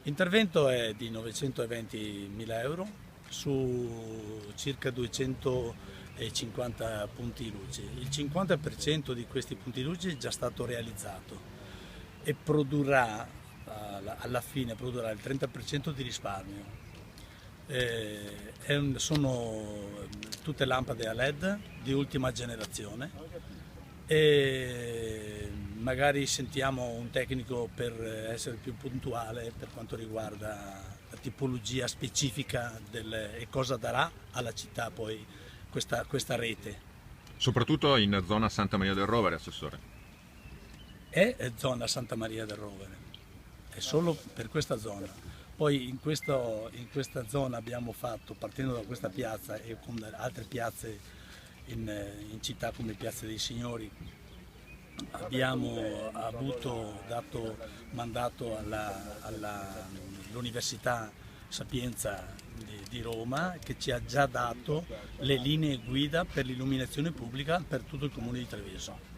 L'intervento è di 920.000 euro su circa 250 punti luce. Il 50% di questi punti luce è già stato realizzato e produrrà, alla fine produrrà il 30% di risparmio. Sono tutte lampade a LED di ultima generazione e magari sentiamo un tecnico per essere più puntuale per quanto riguarda la tipologia specifica e cosa darà alla città poi questa rete. Soprattutto in zona Santa Maria del Rovere, Assessore. È zona Santa Maria del Rovere, è solo per questa zona. Poi in questa zona abbiamo fatto, partendo da questa piazza e con altre piazze in città come Piazza dei Signori, abbiamo dato mandato all'Università Sapienza di Roma, che ci ha già dato le linee guida per l'illuminazione pubblica per tutto il comune di Treviso.